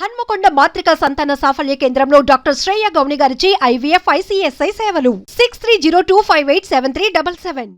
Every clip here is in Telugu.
హన్మకొండ మాతృకా సంతాన సాఫల్య కేంద్రంలో డాక్టర్ శ్రేయ గౌని గారిచే IVF ICSI సేవలు 6302587377.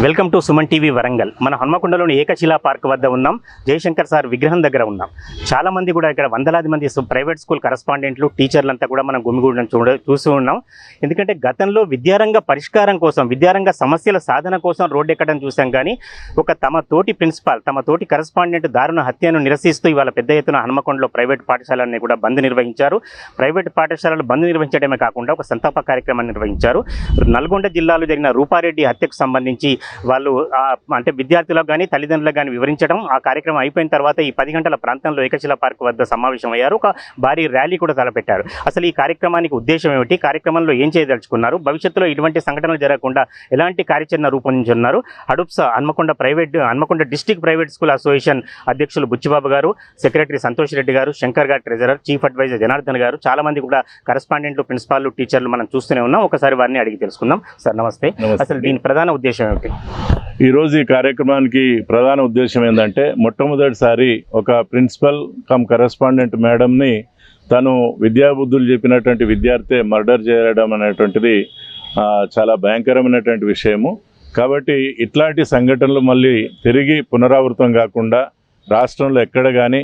Welcome to Suman TV Warangal. మన హన్మకొండలోని ఏకశిలా పార్క్ వద్ద ఉన్నాం. జయశంకర్ సార్ విగ్రహం దగ్గర ఉన్నాం. చాలా మంది కూడా ఇక్కడ వందలాది మంది ప్రైవేట్ స్కూల్ కరస్పాండెంట్లు, టీచర్లంతా కూడా మనం గుమిగూడడం చూస్తూ ఉన్నాం. ఎందుకంటే గతంలో విద్యారంగ పరిష్కారం కోసం, విద్యారంగ సమస్యల సాధన కోసం రోడ్డు ఎక్కడం చూసాం. కానీ తమ తోటి ప్రిన్సిపాల్, తమ తోటి కరస్పాండెంట్ దారుణ హత్యను నిరసిస్తూ ఇవాళ పెద్ద ఎత్తున హన్మకొండలో ప్రైవేట్ పాఠశాలన్నీ కూడా బంద్ నిర్వహించారు. ప్రైవేట్ పాఠశాలలు బంద్ నిర్వహించడమే కాకుండా ఒక సంతాప కార్యక్రమాన్ని నిర్వహించారు. నల్గొండ జిల్లాలో జరిగిన రూపారెడ్డి హత్యకు సంబంధించి వాళ్ళు అంటే విద్యార్థులకు కానీ తల్లిదండ్రులకు కానీ వివరించడం, ఆ కార్యక్రమం అయిపోయిన తర్వాత ఈ 10 గంటల ప్రాంతంలో ఏకశిలా పార్క్ వద్ద సమావేశం అయ్యారు. ఒక భారీ ర్యాలీ కూడా తలపెట్టారు. అసలు ఈ కార్యక్రమానికి ఉద్దేశం ఏమిటి, కార్యక్రమంలో ఏం చేయదలుచుకున్నారు, భవిష్యత్తులో ఇటువంటి సంఘటనలు జరగకుండా ఎలాంటి కార్యాచరణ రూపొందించున్నారు, Hadupsa Hanamkonda district private school association అధ్యక్షులు బుచ్చిబాబు గారు, సెక్రటరీ సంతోష్ రెడ్డి గారు, శంకర్ గారు ట్రెజరర్, చీఫ్ అడ్వైజర్ జనార్దన్ గారు, చాలా మంది కూడా కరస్పాండెంట్లు, ప్రిన్సిపాల్, టీచర్లు మనం చూస్తూనే ఉన్నాం. ఒకసారి వారిని అడిగి తెలుసుకుందాం. సార్ నమస్తే. అసలు దీని ప్రధాన ఉద్దేశం ఏమిటి? ఈరోజు ఈ కార్యక్రమానికి ప్రధాన ఉద్దేశం ఏంటంటే, మొట్టమొదటిసారి ఒక ప్రిన్సిపల్ కమ్ కరెస్పాండెంట్ మేడంని తను విద్యాబుద్ధులు చెప్పినటువంటి విద్యార్థి మర్డర్ చేయడం అనేటువంటిది చాలా భయంకరమైనటువంటి విషయము. కాబట్టి ఇట్లాంటి సంఘటనలు మళ్ళీ తిరిగి పునరావృతం కాకుండా రాష్ట్రంలో ఎక్కడ కానీ,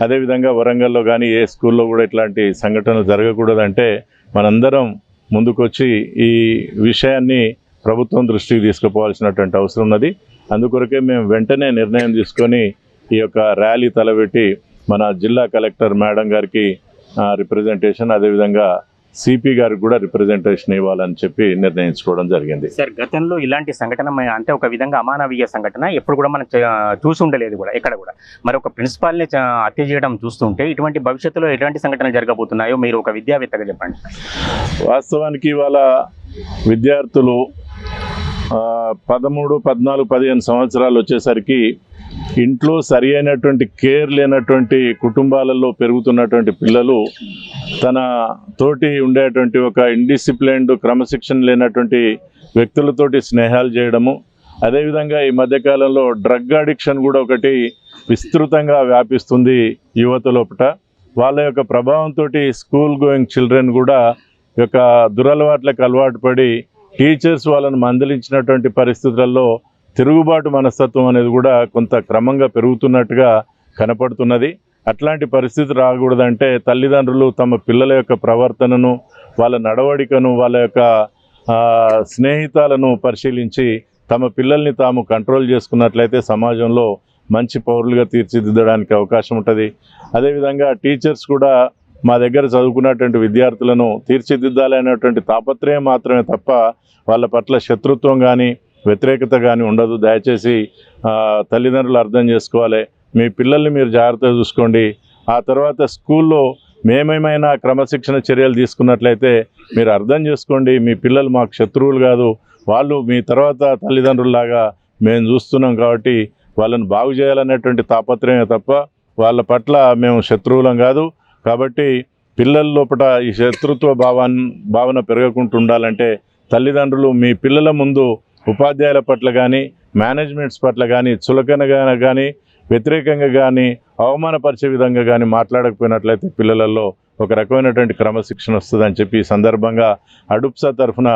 అదేవిధంగా వరంగల్లో కానీ ఏ స్కూల్లో కూడా ఇట్లాంటి సంఘటనలు జరగకూడదంటే మనందరం ముందుకొచ్చి ఈ విషయాన్ని ప్రభుత్వం దృష్టికి తీసుకుపోవాల్సినటువంటి అవసరం ఉన్నది. అందుకొరకే మేము వెంటనే నిర్ణయం తీసుకొని ఈ యొక్క ర్యాలీ తలపెట్టి మన జిల్లా కలెక్టర్ మేడం గారికి రిప్రజెంటేషన్, అదేవిధంగా సిపి గారికి కూడా రిప్రజెంటేషన్ ఇవ్వాలని చెప్పి నిర్ణయించుకోవడం జరిగింది. సార్, గతంలో ఇలాంటి సంఘటన అంటే ఒక విధంగా అమానవీయ సంఘటన ఎప్పుడు కూడా మనం చూసి ఉండలేదు కూడా ఎక్కడ కూడా. మరి ఒక ప్రిన్సిపాల్ని హత్య చేయడం చూస్తుంటే ఇటువంటి భవిష్యత్తులో ఎలాంటి సంఘటనలు జరగబోతున్నాయో మీరు ఒక విద్యావేత్తగా చెప్పండి. వాస్తవానికి ఇవాళ విద్యార్థులు 13, 14, 15 సంవత్సరాలు వచ్చేసరికి ఇంట్లో సరి అయినటువంటి కేర్ లేనటువంటి కుటుంబాలలో పెరుగుతున్నటువంటి పిల్లలు తన తోటి ఉండేటువంటి ఒక ఇండిసిప్లైన్డ్, క్రమశిక్షణ లేనటువంటి వ్యక్తులతోటి స్నేహాలు చేయడము, అదేవిధంగా ఈ మధ్యకాలంలో డ్రగ్ అడిక్షన్ కూడా ఒకటి విస్తృతంగా వ్యాపిస్తుంది యువత లోపల. వాళ్ళ యొక్క ప్రభావంతో స్కూల్ గోయింగ్ చిల్డ్రన్ కూడా యొక్క దురలవాట్లకు అలవాటు పడి టీచర్స్ వాళ్ళను మందలించినటువంటి పరిస్థితులలో తిరుగుబాటు మనస్తత్వం అనేది కూడా కొంత క్రమంగా పెరుగుతున్నట్టుగా కనపడుతున్నది. అట్లాంటి పరిస్థితి రాకూడదంటే తల్లిదండ్రులు తమ పిల్లల యొక్క ప్రవర్తనను, వాళ్ళ నడవడికను, వాళ్ళ యొక్క స్నేహితాలను పరిశీలించి తమ పిల్లల్ని తాము కంట్రోల్ చేసుకున్నట్లయితే సమాజంలో మంచి పౌరులుగా తీర్చిదిద్దడానికి అవకాశం ఉంటుంది. అదేవిధంగా టీచర్స్ కూడా మా దగ్గర చదువుకున్నటువంటి విద్యార్థులను తీర్చిదిద్దాలనేటువంటి తాపత్రయం మాత్రమే తప్ప వాళ్ళ పట్ల శత్రుత్వం కానీ వ్యతిరేకత కానీ ఉండదు. దయచేసి తల్లిదండ్రులు అర్థం చేసుకోవాలి. మీ పిల్లల్ని మీరు జాగ్రత్తగా చూసుకోండి. ఆ తర్వాత స్కూల్లో మేమేమైనా క్రమశిక్షణ చర్యలు తీసుకున్నట్లయితే మీరు అర్థం చేసుకోండి, మీ పిల్లలు మాకు శత్రువులు కాదు, వాళ్ళు మీ తర్వాత తల్లిదండ్రుల్లాగా మేము చూస్తున్నాం కాబట్టి వాళ్ళని బాగు చేయాలనేటువంటి తాపత్రయమే తప్ప వాళ్ళ పట్ల మేము శత్రువులం కాదు. కాబట్టి పిల్లల లోపల ఈ శత్రుత్వ భావన పెరగకుండా ఉండాలంటే తల్లిదండ్రులు మీ పిల్లల ముందు ఉపాధ్యాయుల పట్ల కానీ, మేనేజ్మెంట్స్ పట్ల కానీ, చులకనగా కానీ, వ్యతిరేకంగా కానీ, అవమానపరిచే విధంగా కానీ మాట్లాడకపోయినట్లయితే పిల్లలలో ఒక రకమైనటువంటి క్రమశిక్షణ వస్తుందని చెప్పి ఈ సందర్భంగా హడుప్సా తరఫున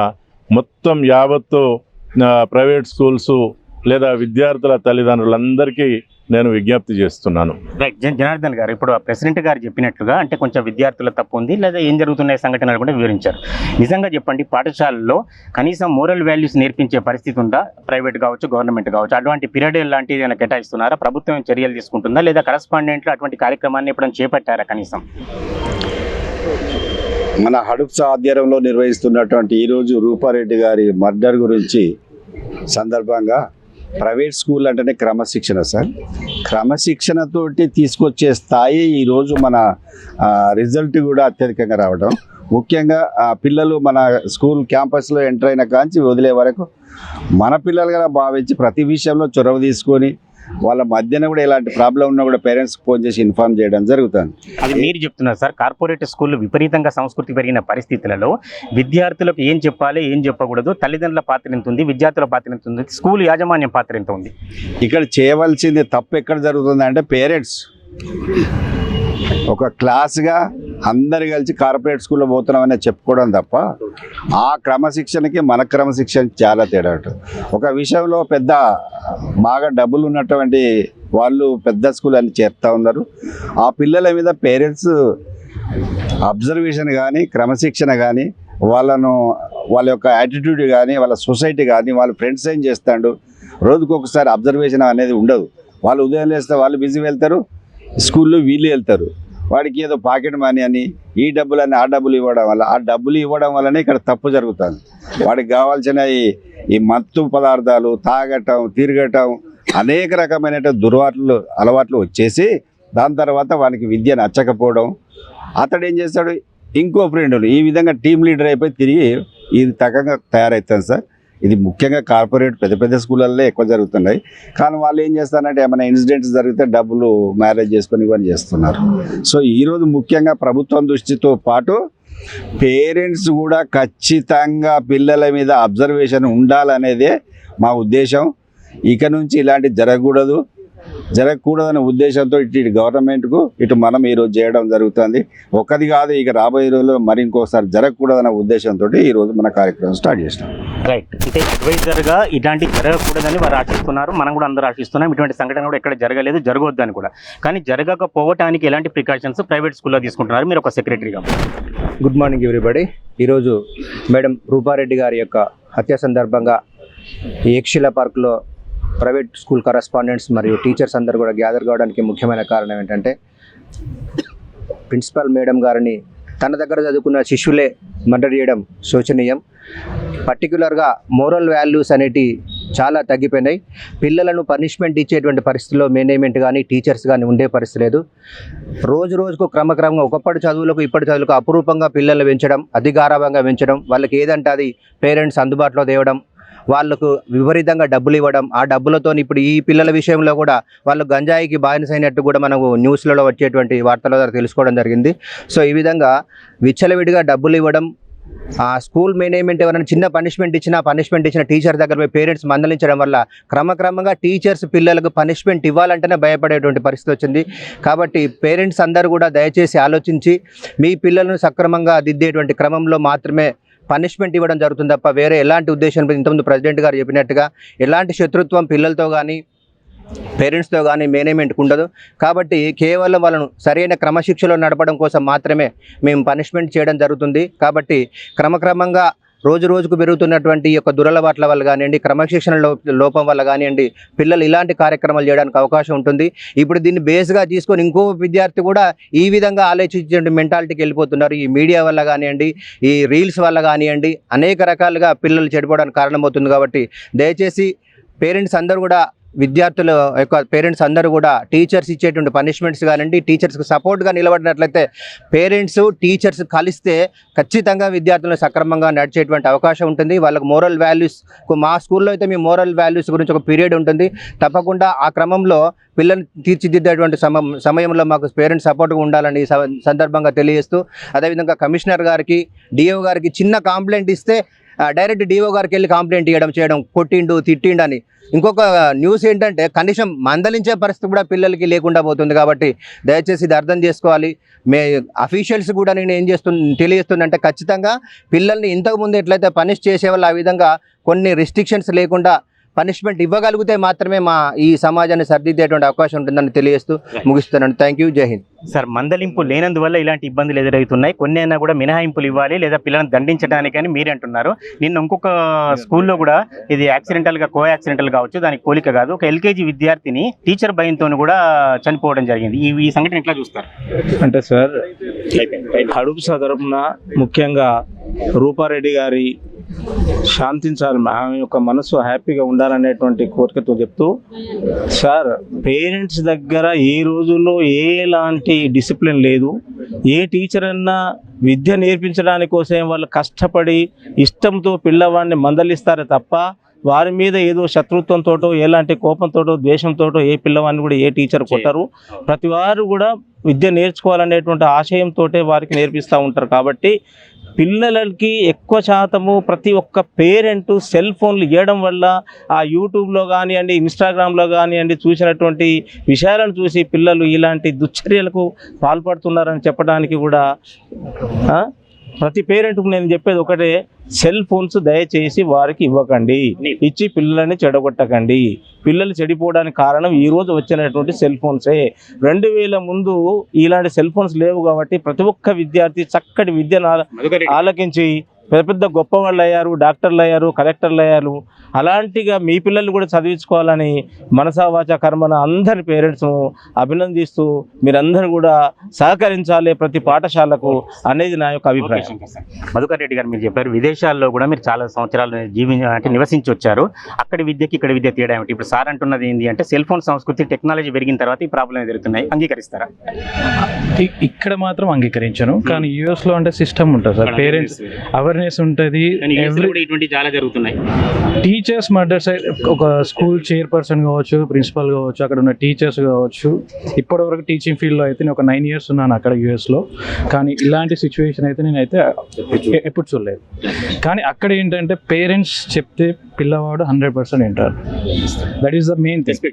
మొత్తం యావత్తు ప్రైవేట్ స్కూల్స్ లేదా విద్యార్థుల తల్లిదండ్రులందరికీ నేను విజ్ఞప్తి చేస్తున్నాను. రైట్ జనార్దన్ గారు, ఇప్పుడు ప్రెసిడెంట్ గారు చెప్పినట్లుగా అంటే కొంచెం విద్యార్థుల తప్పు ఉంది, లేదా ఏం జరుగుతున్నాయి సంఘటనలు కూడా వివరించారు. నిజంగా చెప్పండి, పాఠశాలలో కనీసం మోరల్ వాల్యూస్ నేర్పించే పరిస్థితి ఉందా? ప్రైవేట్ కావచ్చు, గవర్నమెంట్ కావచ్చు, అటువంటి పీరియడ్ లాంటిది ఏమైనా కేటాయిస్తున్నారా? ప్రభుత్వం చర్యలు తీసుకుంటుందా? లేదా కరస్పాండెంట్లు అటువంటి కార్యక్రమాన్ని ఎప్పుడైనా చేపట్టారా? కనీసం మన హడుప్సా ఆధ్వర్యంలో నిర్వహిస్తున్నటువంటి ఈరోజు రూపారెడ్డి గారి మర్డర్ గురించి సందర్భంగా ప్రైవేట్ స్కూల్ అంటేనే క్రమశిక్షణ సార్. క్రమశిక్షణతోటి తీసుకొచ్చే స్థాయి ఈరోజు మన రిజల్ట్ కూడా అత్యధికంగా రావడం. ముఖ్యంగా ఆ పిల్లలు మన స్కూల్ క్యాంపస్లో ఎంటర్ అయిన కాంచి వదిలే వరకు మన పిల్లలుగా భావించి ప్రతి విషయంలో చొరవ తీసుకొని వాళ్ళ మధ్యన కూడా ఎలాంటి ప్రాబ్లం ఉన్నా కూడా పేరెంట్స్కి ఫోన్ చేసి ఇన్ఫార్మ్ చేయడం జరుగుతుంది. అది మీరు చెప్తున్నారు సార్. కార్పొరేట్ స్కూళ్ళు విపరీతంగా సంస్కృతి పెరిగిన పరిస్థితులలో విద్యార్థులకు ఏం చెప్పాలి, ఏం చెప్పకూడదు, తల్లిదండ్రుల పాత్ర ఎంత ఉంది, విద్యార్థుల పాత్ర ఎంత ఉంది, స్కూల్ యాజమాన్యం పాత్ర ఎంత ఉంది? ఇక్కడ చేయవలసింది తప్పు ఎక్కడ జరుగుతుంది అంటే పేరెంట్స్ ఒక క్లాస్గా అందరు కలిసి కార్పొరేట్ స్కూల్లో పోతున్నామని చెప్పుకోవడం తప్ప ఆ క్రమశిక్షణకి మన క్రమశిక్షణ చాలా తేడా ఉంటుంది. ఒక విషయంలో పెద్ద బాగా డబ్బులు ఉన్నటువంటి వాళ్ళు పెద్ద స్కూల్ అని చెప్తా ఉన్నారు. ఆ పిల్లల మీద పేరెంట్స్ అబ్జర్వేషన్ కానీ క్రమశిక్షణ కానీ వాళ్ళ యొక్క యాటిట్యూడ్ కానీ వాళ్ళ సొసైటీ కానీ వాళ్ళ ఫ్రెండ్స్ ఏం చేస్తాడు రోజుకు ఒకసారి అబ్జర్వేషన్ అనేది ఉండదు. వాళ్ళు ఉదయం లేస్తే వాళ్ళు బిజీ వెళ్తారు, స్కూల్లో వీళ్ళు వెళ్తారు. వాడికి ఏదో పాకెట్ మనీ అని ఈ డబ్బులని ఆ డబ్బులు ఇవ్వడం వల్లనే ఇక్కడ తప్పు జరుగుతుంది. వాడికి కావాల్సిన ఈ మత్తు పదార్థాలు తాగటం తిరగటం అనేక రకమైన అలవాట్లు వచ్చేసి దాని తర్వాత వానికి విద్య నచ్చకపోవడం, అతడు ఏం చేస్తాడు ఇంకో ఫ్రెండ్ ఈ విధంగా టీం లీడర్ అయిపోయి తిరిగి ఇది తగ్గంగా తయారవుతుంది సార్. ఇది ముఖ్యంగా కార్పొరేట్ పెద్ద పెద్ద స్కూళ్ళల్లో ఎక్కువ జరుగుతున్నాయి. కానీ వాళ్ళు ఏం చేస్తారంటే ఏమైనా ఇన్సిడెంట్స్ జరిగితే డబ్బులు మ్యారేజ్ చేసుకొని ఇవన్నీ చేస్తున్నారు. సో ఈరోజు ముఖ్యంగా ప్రభుత్వం దృష్టితో పాటు పేరెంట్స్ కూడా ఖచ్చితంగా పిల్లల మీద అబ్జర్వేషన్ ఉండాలనేదే మా ఉద్దేశం. ఇక నుంచి ఇలాంటి జరగకూడదనే ఉద్దేశంతో ఇటు గవర్నమెంట్కు ఇటు మనం ఈరోజు చేయడం జరుగుతుంది. ఒకటి కాదు, ఇక రాబోయే రోజుల్లో మరి ఇంకోసారి జరగకూడదనే ఉద్దేశంతో ఈరోజు మన కార్యక్రమం స్టార్ట్ చేసినాం. రైట్. అంటే అడ్వైజర్గా ఇలాంటి జరగకూడదని వారు ఆశిస్తున్నారు, మనం కూడా అందరూ ఆశిస్తున్నాం. ఇటువంటి సంఘటన కూడా ఎక్కడ జరగలేదు, జరగవద్దని కూడా. కానీ జరగకపోవటానికి ఎలాంటి ప్రికాషన్స్ ప్రైవేట్ స్కూల్లో తీసుకుంటున్నారు మీరు ఒక సెక్రటరీగా? Good morning everybody. ఈరోజు మేడం రూపారెడ్డి గారి యొక్క హత్య సందర్భంగా ఈ యక్షిలా పార్క్లో ప్రైవేట్ స్కూల్ కరస్పాండెంట్స్ మరియు టీచర్స్ అందరూ కూడా గ్యాదర్ కావడానికి ముఖ్యమైన కారణం ఏంటంటే ప్రిన్సిపల్ మేడం గారిని తన దగ్గర చదువుకున్న శిష్యులే మర్డర్ చేయడం శోచనీయం. పర్టికులర్గా మోరల్ వాల్యూస్ అనేటివి చాలా తగ్గిపోయినాయి. పిల్లలను పనిష్మెంట్ ఇచ్చేటువంటి పరిస్థితుల్లో మేనేజ్మెంట్ కానీ టీచర్స్ కానీ ఉండే పరిస్థితి లేదు. రోజుకు క్రమక్రమంగా ఒకప్పటి చదువులకు ఇప్పటి చదువులకు అపురూపంగా పిల్లలు పెంచడం, అధికారంగా పెంచడం, వాళ్ళకి ఏదంటే అది పేరెంట్స్ అందుబాటులో తేవడం, వాళ్ళకు విపరీతంగా డబ్బులు ఇవ్వడం, ఆ డబ్బులతో ఇప్పుడు ఈ పిల్లల విషయంలో కూడా వాళ్ళు గంజాయికి బానిసైనట్టు కూడా మనకు న్యూస్లలో వచ్చేటువంటి వార్తల ద్వారా తెలుసుకోవడం జరిగింది. సో ఈ విధంగా విచ్చలవిడిగా డబ్బులు ఇవ్వడం, ఆ స్కూల్ మేనేజ్మెంట్ ఎవరైనా చిన్న పనిష్మెంట్ ఇచ్చిన టీచర్ దగ్గర పోయి పేరెంట్స్ మందలించడం వల్ల క్రమక్రమంగా టీచర్స్ పిల్లలకు పనిష్మెంట్ ఇవ్వాలంటేనే భయపడేటువంటి పరిస్థితి వచ్చింది. కాబట్టి పేరెంట్స్ అందరూ కూడా దయచేసి ఆలోచించి మీ పిల్లలను సక్రమంగా దిద్దేటువంటి క్రమంలో మాత్రమే పనిష్మెంట్ ఇవ్వడం జరుగుతుంది తప్ప వేరే ఎలాంటి ఉద్దేశం, ఇంతకుముందు ప్రెసిడెంట్ గారు చెప్పినట్టుగా ఎలాంటి శత్రుత్వం పిల్లలతో కానీ పేరెంట్స్తో కానీ మేనేజ్మెంట్కి ఉండదు. కాబట్టి కేవలం వాళ్ళను సరైన క్రమశిక్షలో నడపడం కోసం మాత్రమే మేము పనిష్మెంట్ చేయడం జరుగుతుంది. కాబట్టి క్రమక్రమంగా రోజుకు పెరుగుతున్నటువంటి ఈ యొక్క దురలవాట్ల వల్ల కానివ్వండి, క్రమశిక్షణ లోపం వల్ల కానివ్వండి, పిల్లలు ఇలాంటి కార్యక్రమాలు చేయడానికి అవకాశం ఉంటుంది. ఇప్పుడు దీన్ని బేస్గా తీసుకొని ఇంకో విద్యార్థి కూడా ఈ విధంగా ఆలోచించే మెంటాలిటీకి వెళ్ళిపోతున్నారు. ఈ మీడియా వల్ల కానివ్వండి, ఈ రీల్స్ వల్ల కానివ్వండి, అనేక రకాలుగా పిల్లలు చెడిపోవడానికి కారణమవుతుంది. కాబట్టి దయచేసి పేరెంట్స్ అందరూ కూడా విద్యార్థుల యొక్క పేరెంట్స్ అందరూ కూడా టీచర్స్ ఇచ్చేటువంటి పనిష్మెంట్స్ కానివ్వండి, టీచర్స్కి సపోర్ట్గా నిలబడినట్లయితే పేరెంట్స్ టీచర్స్ కలిస్తే ఖచ్చితంగా విద్యార్థులను సక్రమంగా నడిచేటువంటి అవకాశం ఉంటుంది. వాళ్ళకు మోరల్ వాల్యూస్, మా స్కూల్లో అయితే మీ మోరల్ వాల్యూస్ గురించి ఒక పీరియడ్ ఉంటుంది. తప్పకుండా ఆ క్రమంలో పిల్లల్ని తీర్చిదిద్దేటువంటి సమయంలో మాకు పేరెంట్స్ సపోర్ట్గా ఉండాలని సందర్భంగా తెలియజేస్తూ, అదేవిధంగా కమిషనర్ గారికి, డిఓ గారికి చిన్న కంప్లైంట్ ఇస్తే డైరెక్ట్ డిఓ గారికి వెళ్ళి కంప్లైంట్ చేయడం కొట్టిండు తిట్టిండు అని. ఇంకొక న్యూస్ ఏంటంటే కనీసం మందలించే పరిస్థితి కూడా పిల్లలకి లేకుండా పోతుంది. కాబట్టి దయచేసి ఇది అర్థం చేసుకోవాలి. అఫీషియల్స్ కూడా నేను తెలియజేస్తుందంటే ఖచ్చితంగా పిల్లల్ని ఇంతకుముందు ఎట్లయితే పనిష్ చేసేవాళ్ళు ఆ విధంగా కొన్ని రెస్ట్రిక్షన్స్ లేకుండా పనిష్మెంట్ ఇవ్వగలిగితే మాత్రమే మా ఈ సమాజాన్ని సరిదిద్దేటువంటి అవకాశం ఉంటుందని తెలియజేస్తూ ముగిస్తున్నాను. Thank you. జై హింద్. సార్, మందలింపు లేనందువల్ల ఇలాంటి ఇబ్బందులు ఎదురవుతున్నాయి. కొన్ని అయినా కూడా మినహాయింపులు ఇవ్వాలి లేదా పిల్లలను దండించడానికి అని మీరే అంటున్నారు. నిన్న ఇంకొక స్కూల్లో కూడా ఇది యాక్సిడెంటల్గా యాక్సిడెంటల్ కావచ్చు, దానికి పోలిక కాదు, ఒక ఎల్కేజీ విద్యార్థిని టీచర్ భయంతో కూడా చనిపోవడం జరిగింది. ఈ సంఘటన ఎట్లా చూస్తారు? అంటే సార్, హడుపు తరపున ముఖ్యంగా రూపారెడ్డి గారి శాంతించాలి, ఆమె యొక్క మనసు హ్యాపీగా ఉండాలనేటువంటి కోరికతో చెప్తూ, సార్ పేరెంట్స్ దగ్గర ఏ రోజుల్లో ఎలాంటి డిసిప్లిన్ లేదు. ఏ టీచర్ అన్నా విద్య నేర్పించడానికి కోసం వాళ్ళు కష్టపడి ఇష్టంతో పిల్లవాడిని మందలిస్తారే తప్ప వారి మీద ఏదో శత్రుత్వంతోటో ఎలాంటి కోపంతోటో ద్వేషంతోటో ఏ పిల్లవాడిని కూడా ఏ టీచర్ కొట్టరు. ప్రతి వారు కూడా విద్య నేర్చుకోవాలనేటువంటి ఆశయంతో వారికి నేర్పిస్తూ ఉంటారు. కాబట్టి పిల్లలకి ఎక్కువ శాతము ప్రతి ఒక్క పేరెంట్ సెల్ ఫోన్లు ఇవ్వడం వల్ల ఆ యూట్యూబ్లో కానివ్వండి, ఇన్స్టాగ్రామ్లో కానివ్వండి చూసినటువంటి విషయాలను చూసి పిల్లలు ఇలాంటి దుశ్చర్యలకు పాల్పడుతున్నారని చెప్పడానికి కూడా ప్రతి పేరెంట్కు నేను చెప్పేది ఒకటే, సెల్ ఫోన్స్ దయచేసి వారికి ఇవ్వకండి, ఇచ్చి పిల్లలని చెడగొట్టకండి. పిల్లలు చెడిపోవడానికి కారణం ఈరోజు వచ్చినటువంటి సెల్ ఫోన్సే. 2000 ముందు ఇలాంటి సెల్ ఫోన్స్ లేవు కాబట్టి ప్రతి ఒక్క విద్యార్థి చక్కటి విద్యను ఆలకించి పెద్ద పెద్ద గొప్ప వాళ్ళు అయ్యారు, డాక్టర్లు అయ్యారు, కలెక్టర్లు అయ్యారు. అలాంటిగా మీ పిల్లలు కూడా చదివించుకోవాలని మనసా వాచా కర్మన అందరి పేరెంట్స్ను అభినందిస్తూ మీరందరూ కూడా సహకరించాలి ప్రతి పాఠశాలకు అనేది నా యొక్క అభిప్రాయం. మధుకర్ రెడ్డి గారు, మీరు చెప్పారు విదేశాల్లో కూడా మీరు చాలా సంవత్సరాలు నివసించి వచ్చారు. అక్కడి విద్యకి ఇక్కడ విద్య తేడా ఏమిటి? ఇప్పుడు సార్ అంటున్నది ఏంటి అంటే సెల్ ఫోన్ సంస్కృతి టెక్నాలజీ పెరిగిన తర్వాత ఈ ప్రాబ్లం ఎదురుతున్నాయి, అంగీకరిస్తారా? ఇక్కడ మాత్రం అంగీకరించను, కానీ యుఎస్ లో అంటే సిస్టమ్ ఉంటుంది సార్, పేరెంట్స్ అవేర్నెస్ ఉంటుంది. చాలా జరుగుతున్నాయి. టీచర్స్ మర్డర్స్, ఒక స్కూల్ చైర్పర్సన్ కావచ్చు, ప్రిన్సిపల్ కావచ్చు, అక్కడ ఉన్న టీచర్స్ కావచ్చు. ఇప్పటివరకు టీచింగ్ ఫీల్డ్లో అయితే నేను ఒక 9 years ఉన్నాను అక్కడ యుఎస్లో, కానీ ఇలాంటి సిచ్యువేషన్ అయితే నేనైతే ఎప్పుడు చూడలేదు. కానీ అక్కడ ఏంటంటే పేరెంట్స్ చెప్తే పిల్లవాడు 100% వింటారు. That is the main thing.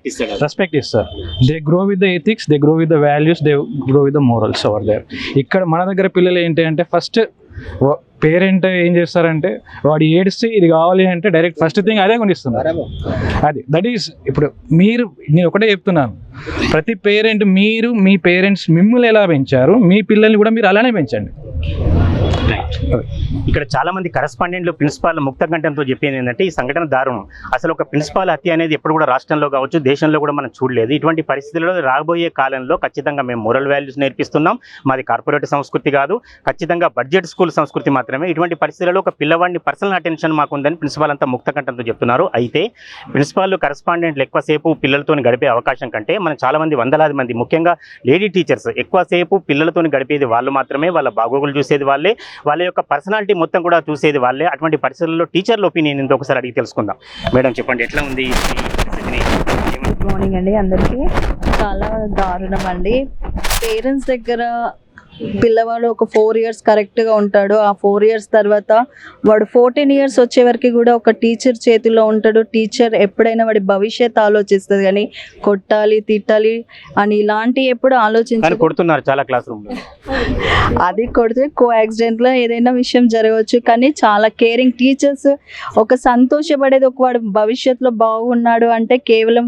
Respect ఇస్తారు. They grow with the ethics, they grow with the values, they grow with the morals over there. ఇక్కడ మన దగ్గర పిల్లలు ఏంటి అంటే ఫస్ట్ పేరెంట్ ఏం చేస్తారంటే వాడు ఏడిస్తే ఇది కావాలి అంటే డైరెక్ట్ ఫస్ట్ థింగ్ అదే కొనిస్తున్నారు. అది దట్ ఈస్ ఇప్పుడు నేను ఒకటే చెప్తున్నాను, ప్రతి పేరెంట్ మీరు మీ పేరెంట్స్ మిమ్మల్ని ఎలా పెంచారు మీ పిల్లల్ని కూడా మీరు అలానే పెంచండి. ఇక్కడ చాలా మంది కరెస్పాండెంట్లు ప్రిన్సిపాల్ ముక్త కంఠంతో చెప్పేది ఏంటంటే ఈ సంఘటన దారుణం. అసలు ఒక ప్రిన్సిపాల్ హత్య అనేది ఎప్పుడు కూడా రాష్ట్రంలో కావచ్చు దేశంలో కూడా మనం చూడలేదు. ఇటువంటి పరిస్థితుల్లో రాబోయే కాలంలో ఖచ్చితంగా మేము మోరల్ వాల్యూస్ నేర్పిస్తున్నాం. మాది కార్పొరేట్ సంస్కృతి కాదు, ఖచ్చితంగా బడ్జెట్ స్కూల్ సంస్కృతి మాత్రమే. ఇటువంటి పరిస్థితుల్లో ఒక పిల్లవాడిని పర్సనల్ అటెన్షన్ మాకు ఉందని ప్రిన్సిపాల్ అంతా ముక్త కంఠంతో చెప్తున్నారు. అయితే ప్రిన్సిపాల్ కరెస్పాండెంట్లు ఎక్కువసేపు పిల్లలతో గడిపే అవకాశం కంటే మనం చాలా మంది వందలాది మంది ముఖ్యంగా లేడీ టీచర్స్ ఎక్కువసేపు పిల్లలతో గడిపేది వాళ్ళు మాత్రమే, వాళ్ళ బాగోగులు చూసేది వాళ్ళే, వాళ్ళ యొక్క పర్సనాలిటీ మొత్తం కూడా చూసేది వాళ్ళే. అటువంటి పరిస్థితుల్లో టీచర్ల ఒపీనియన్ ఏంటో ఒకసారి అడిగి తెలుసుకుందాం. మేడం చెప్పండి, ఎట్లా ఉంది ఈ పరిస్థితిని? గుడ్ మార్నింగ్ అండి అందరికీ. చాలా దారుణం అండి. పేరెంట్స్ దగ్గర పిల్లవాడు ఒక 4 years కరెక్ట్గా ఉంటాడు. ఆ 4 years తర్వాత వాడు 14 years వచ్చే వరకు కూడా ఒక టీచర్ చేతిలో ఉంటాడు. టీచర్ ఎప్పుడైనా వాడి భవిష్యత్ ఆలోచిస్తుంది, కానీ కొట్టాలి తిట్టాలి అని ఇలాంటి ఎప్పుడు ఆలోచించాలి. కొడుతున్నారు చాలా క్లాస్ రూమ్ లో. అది కొడితే యాక్సిడెంట్లో ఏదైనా విషయం జరగవచ్చు, కానీ చాలా కేరింగ్ టీచర్స్. ఒక సంతోషపడేది ఒక వాడు భవిష్యత్తులో బాగున్నాడు అంటే కేవలం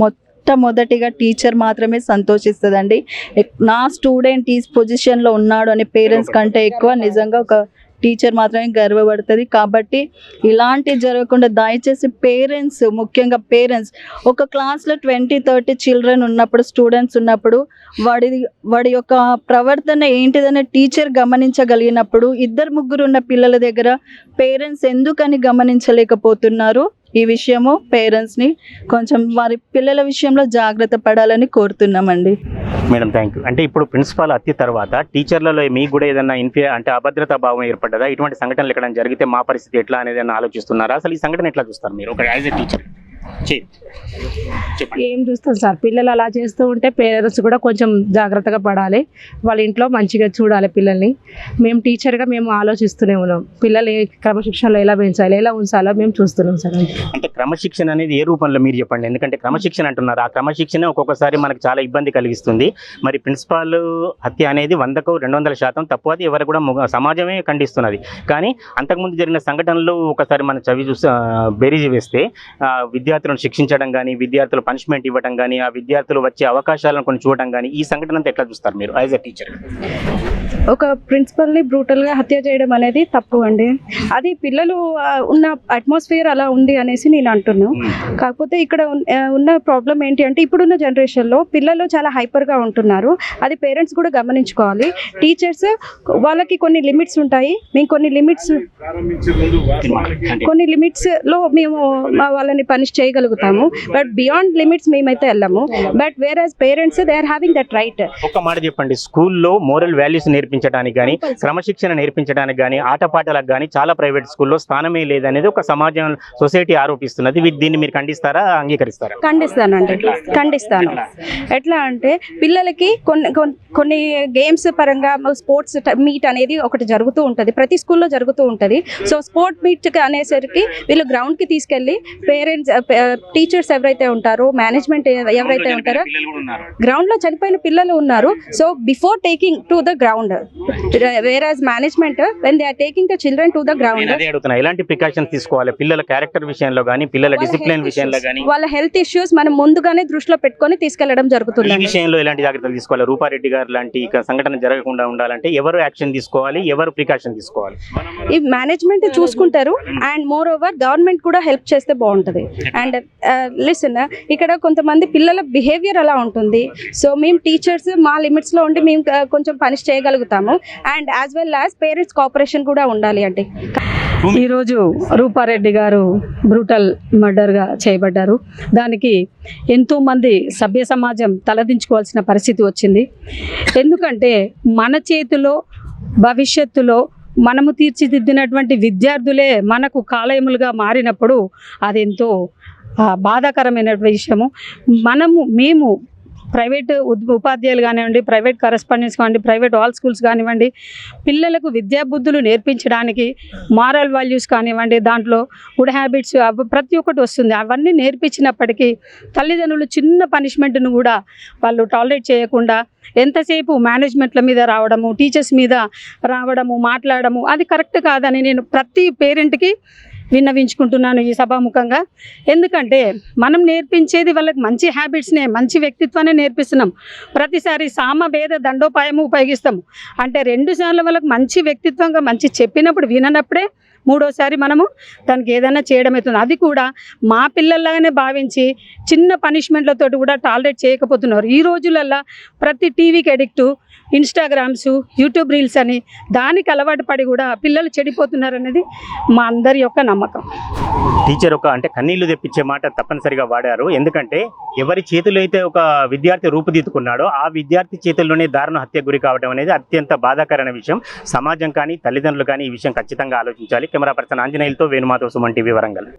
మొట్టమొదటిగా టీచర్ మాత్రమే సంతోషిస్తుందండి. నా స్టూడెంట్ ఈ పొజిషన్లో ఉన్నాడు అని పేరెంట్స్ కంటే ఎక్కువ నిజంగా ఒక టీచర్ మాత్రమే గర్వపడుతుంది. కాబట్టి ఇలాంటి జరగకుండా దయచేసి పేరెంట్స్, ముఖ్యంగా పేరెంట్స్, ఒక క్లాస్లో 20-30 చిల్డ్రన్ ఉన్నప్పుడు, స్టూడెంట్స్ ఉన్నప్పుడు వాడి యొక్క ప్రవర్తన ఏంటిదని టీచర్ గమనించగలిగినప్పుడు 2-3 ఉన్న పిల్లల దగ్గర పేరెంట్స్ ఎందుకని గమనించలేకపోతున్నారు? ఈ విషయము పేరెంట్స్ని కొంచెం వారి పిల్లల విషయంలో జాగ్రత్త పడాలని కోరుతున్నామండి. Madam thank you. అంటే ఇప్పుడు ప్రిన్సిపాల్ హత్య తర్వాత టీచర్లలో మీకు కూడా ఏదైనా అంటే అభద్రతా భావం ఏర్పడ్డదా? ఇటువంటి సంఘటనలు ఎక్కడ జరిగితే మా పరిస్థితి ఎట్లా అనేది ఆలోచిస్తున్నారా? అసలు ఈ సంఘటన ఎట్లా చూస్తారు మీరు ఒక యాజ్ ఎ టీచర్? ఏం చూస్తాం సార్, పిల్లలు అలా చేస్తూ ఉంటే పేరెంట్స్ కూడా కొంచెం జాగ్రత్తగా పడాలి. వాళ్ళ ఇంట్లో మంచిగా చూడాలి పిల్లల్ని. మేము టీచర్గా మేము ఆలోచిస్తూనే ఉన్నాం, పిల్లలు ఏ క్రమశిక్షణలో ఎలా పెంచాలి, ఎలా ఉంచాలో మేము చూస్తున్నాం సార్. అంటే క్రమశిక్షణ అనేది ఏ రూపంలో మీరు చెప్పండి, ఎందుకంటే క్రమశిక్షణ అంటున్నారు, ఆ క్రమశిక్షణ ఒక్కొక్కసారి మనకు చాలా ఇబ్బంది కలిగిస్తుంది. మరి ప్రిన్సిపాల్ హత్య అనేది 100కు 200% తప్పు, అది ఎవరు కూడా సమాజమే ఖండిస్తున్నది. కానీ అంతకుముందు జరిగిన సంఘటనలు ఒకసారి మనం చవి చూసి బేరీజు వేస్తే విద్యార్థులను శిక్షించడం కానీ, విద్యార్థులు పనిష్మెంట్ ఇవ్వడం కానీ, ఆ విద్యార్థులు వచ్చే అవకాశాలను కొన్ని చూడడం కానీ, ఈ సంఘటన ఎట్లా చూస్తారు మీరు యాజ్ ఎ టీచర్? ఒక ప్రిన్సిపల్ని బ్రూటల్గా హత్య చేయడం అనేది తప్పు అండి. అది పిల్లలు ఉన్న అట్మాస్ఫియర్ అలా ఉంది అనేసి నేను అంటున్నాను. కాకపోతే ఇక్కడ ఉన్న ప్రాబ్లం ఏంటి అంటే ఇప్పుడున్న జనరేషన్లో పిల్లలు చాలా హైపర్గా ఉంటున్నారు. అది పేరెంట్స్ కూడా గమనించుకోవాలి. టీచర్స్ వాళ్ళకి కొన్ని లిమిట్స్ ఉంటాయి, మేము కొన్ని లిమిట్స్లో మేము వాళ్ళని పనిష్ చేయగలుగుతాము, బట్ బియాండ్ లిమిట్స్ మేమైతే వెళ్ళాము. But whereas parents they are having that right. ఒక మాట చెప్పండి, స్కూల్లో మోరల్ వాల్యూస్ నేర్పించే నేర్పించడానికి కానీ క్రమశిక్షణ నేర్పించడానికి కానీ ఆటపాటలకు కానీ చాలా ప్రైవేట్ స్కూల్లో స్థానమే లేదనేది ఒక సమాజం సొసైటీ ఆరోపిస్తున్నది. దీన్ని మీరు ఖండిస్తారా, అంగీకరిస్తారా? ఖండిస్తానండి, ఖండిస్తాను. ఎట్లా అంటే పిల్లలకి కొన్ని గేమ్స్ పరంగా స్పోర్ట్స్ మీట్ అనేది ఒకటి జరుగుతూ ఉంటుంది, ప్రతి స్కూల్లో జరుగుతూ ఉంటుంది. సో స్పోర్ట్ మీట్ అనేసరికి వీళ్ళు గ్రౌండ్కి తీసుకెళ్ళి పేరెంట్స్, టీచర్స్ ఎవరైతే ఉంటారో, మేనేజ్మెంట్ ఎవరైతే ఉంటారో, గ్రౌండ్లో చనిపోయిన పిల్లలు ఉన్నారు. So before taking to the ground, whereas management when they are taking the children to the ground, ఎలాంటి ప్రికాషన్స్ తీసుకోవాలి పిల్లల క్యారెక్టర్ విషయంలో కానీ, పిల్లల డిసిప్లిన్ విషయంలో కానీ, వాళ్ళ హెల్త్ ఇష్యూస్ మనం ముందుగానే దృష్టిలో పెట్టుకొని తీసుకెళ్లడం జరుగుతుంది. ఈ విషయంలో ఎలాంటి జాగ్రత్తలు తీసుకోవాలి? రూపారెడ్డి గారు లాంటి సంఘటన జరగకుండా ఉండాలంటే ఎవరు యాక్షన్ తీసుకోవాలి, ఎవరు ప్రికాషన్ తీసుకోవాలి? ఈ మేనేజ్మెంట్ చూసుకుంటారు అండ్ మోర్ ఓవర్ గవర్నమెంట్ కూడా హెల్ప్ చేస్తే బాగుంటుంది. అండ్ లిసన్, ఇక్కడ కొంతమంది పిల్లల బిహేవియర్ అలా ఉంటుంది. సో మేము టీచర్స్ మా లిమిట్స్లో ఉండి మేము కొంచెం పనిష్ చేయగలుగుతాము. And as well as parents cooperation కూడా ఉండాలి. అంటే ఈరోజు రూపారెడ్డి గారు బ్రూటల్ మర్డర్గా చేయబడ్డారు. దానికి ఎంతోమంది సభ్య సమాజం తలదించుకోవాల్సిన పరిస్థితి వచ్చింది. ఎందుకంటే మన చేతిలో భవిష్యత్తులో మనము తీర్చిదిద్దినటువంటి విద్యార్థులే మనకు కాలయములుగా మారినప్పుడు అదెంతో బాధాకరమైన విషయము. మేము ప్రైవేట్ ఉపాధ్యాయులు కానివ్వండి, ప్రైవేట్ కరెస్పాండెంట్స్ కానివ్వండి, ప్రైవేట్ ఆల్ స్కూల్స్ కానివ్వండి, పిల్లలకు విద్యాబుద్ధులు నేర్పించడానికి మారల్ వాల్యూస్ కానివ్వండి, దాంట్లో గుడ్ హ్యాబిట్స్ ప్రతి ఒక్కటి వస్తుంది. అవన్నీ నేర్పించినప్పటికీ తల్లిదండ్రులు చిన్న పనిష్మెంట్ను కూడా వాళ్ళు టాలరేట్ చేయకుండా ఎంతసేపు మేనేజ్మెంట్ల మీద రావడము, టీచర్స్ మీద రావడము, మాట్లాడము, అది కరెక్ట్ కాదని నేను ప్రతి పేరెంట్కి విన్నవించుకుంటున్నాను ఈ సభాముఖంగా. ఎందుకంటే మనం నేర్పించేది వాళ్ళకి మంచి హ్యాబిట్స్నే, మంచి వ్యక్తిత్వాన్ని నేర్పిస్తున్నాం. ప్రతిసారి సామభేద దండోపాయము ఉపయోగిస్తాము. అంటే 2 సార్లు వాళ్ళకి మంచి వ్యక్తిత్వంగా మంచి చెప్పినప్పుడు విననప్పుడే మూడోసారి మనము దానికి ఏదైనా చేయడం అవుతుంది. అది కూడా మా పిల్లల్లాగానే భావించి చిన్న పనిష్మెంట్లతోటి కూడా టాలరేట్ చేయకపోతున్నారు. ఈ రోజులల్లో ప్రతి టీవీకి అడిక్టు, ఇన్స్టాగ్రామ్స్, యూట్యూబ్ రీల్స్ అని దానికి అలవాటు పడి కూడా పిల్లలు చెడిపోతున్నారు అనేది మా అందరి యొక్క నమ్మకం. టీచర్ అంటే కన్నీళ్లు తెప్పించే మాట తప్పనిసరిగా వాడారు. ఎందుకంటే ఎవరి చేతిలో అయితే ఒక విద్యార్థి రూపుదిద్దుకున్నాడో ఆ విద్యార్థి చేతుల్లోనే దారుణ హత్య గురి కావడం అనేది అత్యంత బాధాకరమైన విషయం. సమాజం కానీ, తల్లిదండ్రులు కానీ ఈ విషయం ఖచ్చితంగా ఆలోచించాలి. కెమెరా పర్సన్ ఆంజనేయులతో వేణుమాధవ్, సుమన్ టీవీ, వరంగల్.